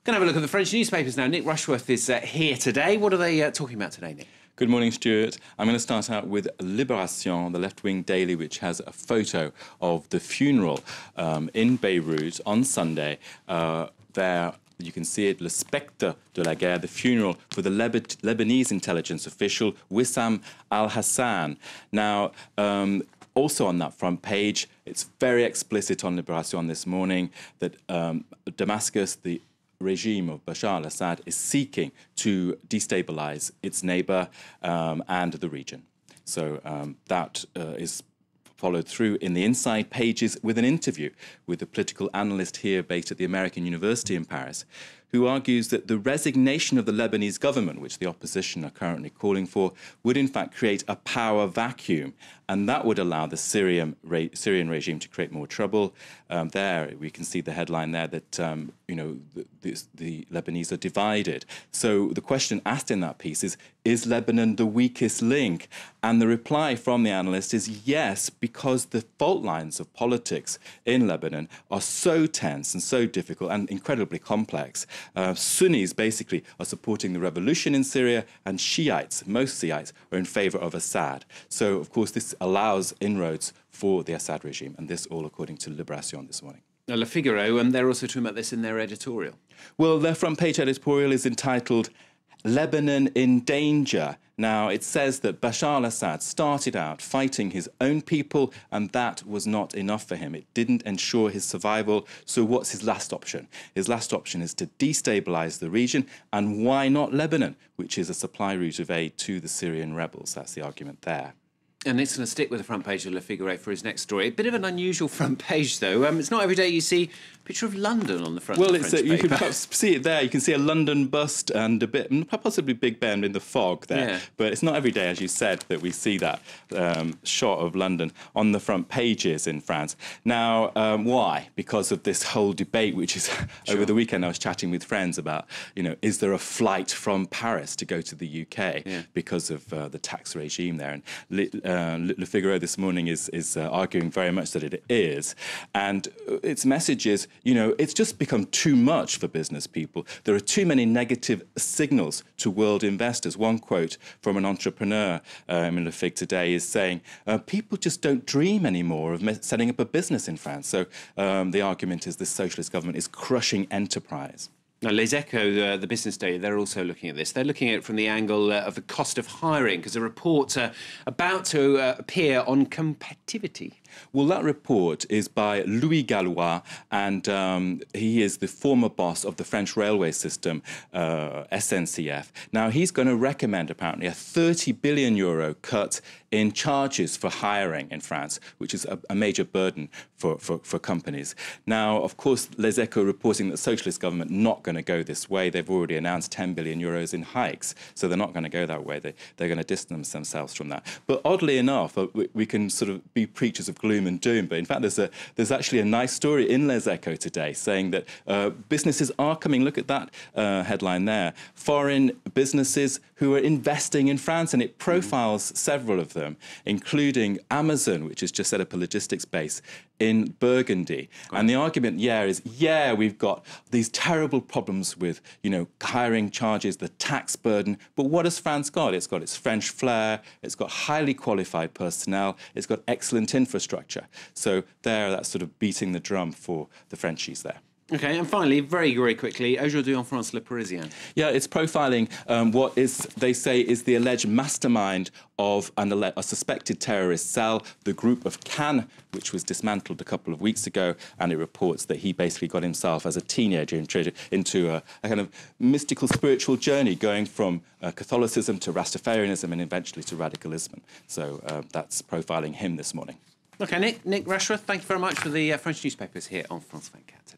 Going to have a look at the French newspapers now. Nick Rushworth is here today. What are they talking about today, Nick? Good morning, Stuart. I'm going to start out with Libération, the left-wing daily, which has a photo of the funeral in Beirut on Sunday. There you can see it, Le Spectre de la Guerre, the funeral for the Lebanese intelligence official Wissam al-Hassan. Now, also on that front page, it's very explicit on Libération this morning that Damascus, the regime of Bashar al-Assad, is seeking to destabilize its neighbor and the region. So that is followed through in the inside pages with an interview with a political analyst here based at the American University in Paris, who argues that the resignation of the Lebanese government, which the opposition are currently calling for, would in fact create a power vacuum, and that would allow the Syrian regime to create more trouble. There we can see the headline there that the Lebanese are divided. So the question asked in that piece is Lebanon the weakest link? And the reply from the analyst is yes, because the fault lines of politics in Lebanon are so tense and so difficult and incredibly complex. Sunnis basically are supporting the revolution in Syria, and Shiites, most Shiites, are in favour of Assad. So, of course, this allows inroads for the Assad regime, and this all according to Libération this morning. Now, Le Figaro, they're also talking about this in their editorial. Well, their front page editorial is entitled Lebanon in Danger. Now, it says that Bashar al-Assad started out fighting his own people, and that was not enough for him. It didn't ensure his survival. So what's his last option? His last option is to destabilize the region, and why not Lebanon, which is a supply route of aid to the Syrian rebels? That's the argument there. And it's going to stick with the front page of Le Figaro for his next story. A bit of an unusual front page, though. It's not every day you see a picture of London on the front of the French paper. You can perhaps see it there. You can see a London bust and a bit, possibly Big Ben in the fog there. Yeah. But it's not every day, as you said, that we see that shot of London on the front pages in France. Now, why? Because of this whole debate, which is over the weekend I was chatting with friends about, is there a flight from Paris to go to the UK because of the tax regime there? And Le Figaro this morning is arguing very much that it is. And its message is, it's just become too much for business people. There are too many negative signals to world investors. One quote from an entrepreneur in Le Fig today is saying, people just don't dream anymore of setting up a business in France. So the argument is the socialist government is crushing enterprise. Now, Les Echos, the business daily, they're also looking at this. They're looking at it from the angle of the cost of hiring, because a report about to appear on competitivity. Well, that report is by Louis Gallois, and he is the former boss of the French railway system, SNCF. Now, he's going to recommend, apparently, a €30 billion cut in charges for hiring in France, which is a major burden for companies. Now, of course, Les Echos reporting that the socialist government not going to go this way. They've already announced €10 billion in hikes, so they're not going to go that way. They're going to distance themselves from that. But oddly enough, we can sort of be preachers of gloom and doom, but in fact there's actually a nice story in Les Echos today saying that businesses are coming, look at that headline there, foreign businesses who are investing in France, and it profiles several of them, including Amazon, which has just set up a logistics base in Burgundy. Right. And the argument, is, we've got these terrible problems with, hiring charges, the tax burden, but what has France got? It's got its French flair, it's got highly qualified personnel, it's got excellent infrastructure. So that's sort of beating the drum for the Frenchies there. OK, and finally, very, very quickly, Aujourd'hui en France, Le Parisien. Yeah, it's profiling what they say is the alleged mastermind of a suspected terrorist cell, the group of Cannes, which was dismantled a couple of weeks ago, and it reports that he basically got himself as a teenager into a kind of mystical spiritual journey, going from Catholicism to Rastafarianism and eventually to radicalism. So that's profiling him this morning. OK, Nick Rushworth, thank you very much for the French newspapers here on France 24 today.